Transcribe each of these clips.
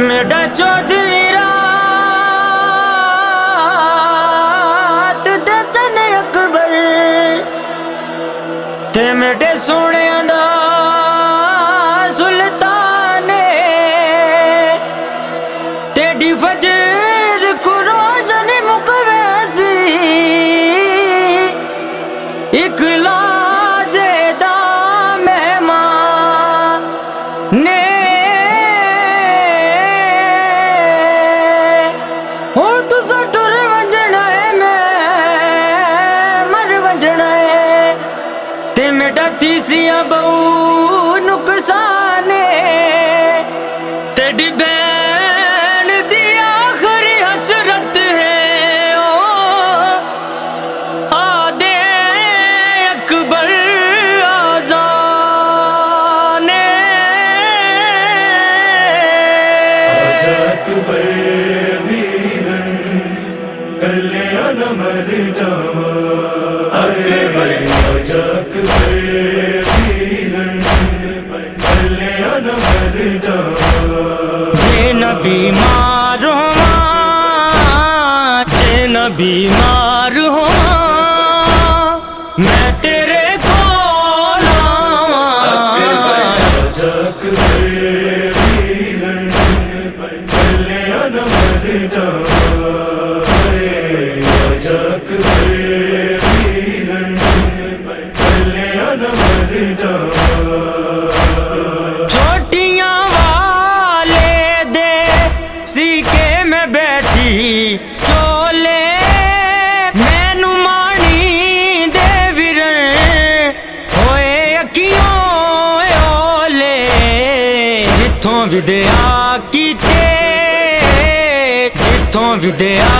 मेरा चौधरी रात दे चन अकबर ते मेरे सोने दा सुल्तान तेरी फजर को रोशन मुकवैसी एक लाजेदा मेहमान ने तीसिया बहु नुकसान तेरी बैन दी आखिरी हसरत है ओ आदे अकबर आज़ाने आजा अकबर वीरन कल्याण मर जावा अकबर आजा अकबर बीमार हो चैन बीमार हो मैं तेरे को छोटियां वाले दे सीके में बैठी चोले मैनू मानी दे विरन होए अखियों ओले जिथों विद्या कीते जिथों विद्या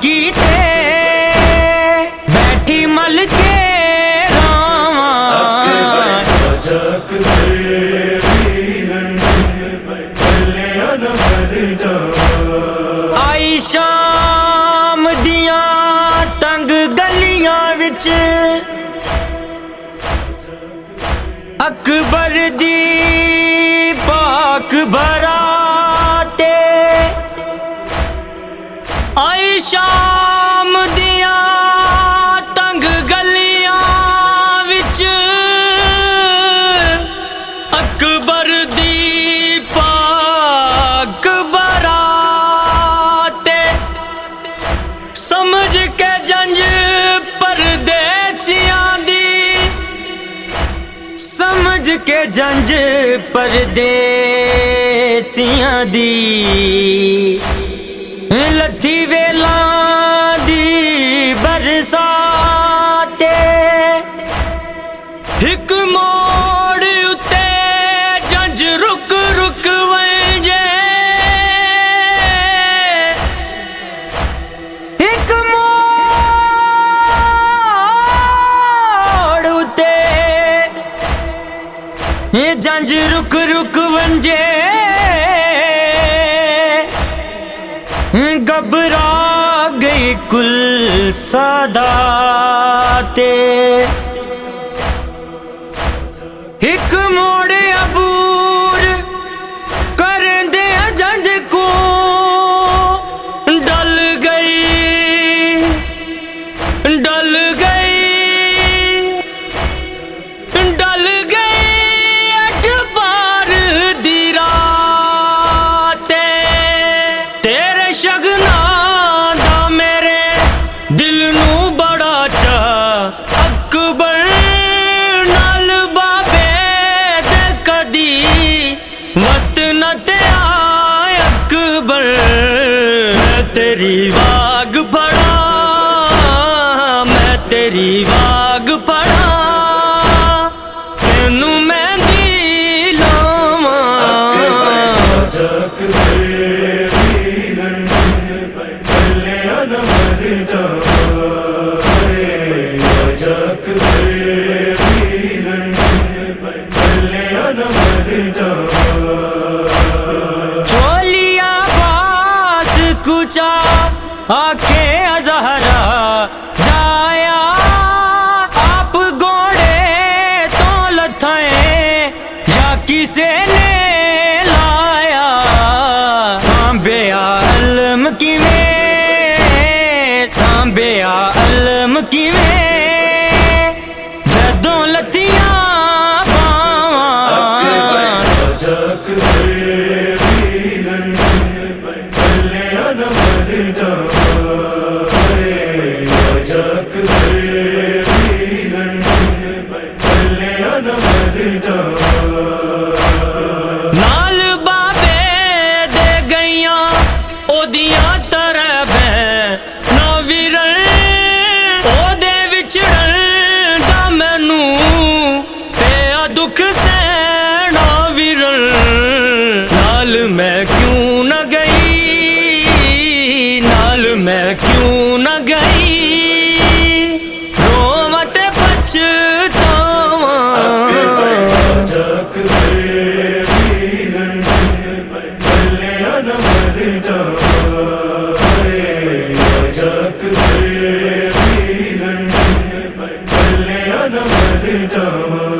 कीते बैठी मल के आई शाम दिया तंग गलियां विच अकबर दी पाक बराते आई शाम दिया तंग गलियां विच अकबर दी पाक बराते समझ के जंज परदेसियां दी समझ के जंज परदेसियां दी लथी वेला दी बरसाते हिक मोड़ उते जंज रुक रुक वंजे हिक मोड़ उते जंज रुक रुक वंजे घबरा गई कुल सादाते हिक मोड़ अबूर कर दे जंज को डल गई डल गई डल गई अठबार दी राते तेरे शगना दा मेरे दिल नू बड़ा चा अकबर नाल बाबे दे कदी वतन ते आए अकबर मैं तेरी वाग पढ़ा मैं तेरी वाग पढ़ा तेनू मैं दिलावा चोलिया पास कुचा आखे अजहरा जाया आप घोड़े तो लथाए या किसे ने लतियां जग वीरन कल्याण न मर जावा जग वीरन कल्याण न मर जावा नाल बाबे दे गईयां ओदियां तरबैं ना वीरन ओदे विछड़न दा मैनू पिया दुख सहना वीरन नाल मैं क्यों न गई नाल मैं क्यों न गई रोवां ते पछतावां जग वीरन कल्याण न मर जावा जग वीरन कल्याण न मर जावा।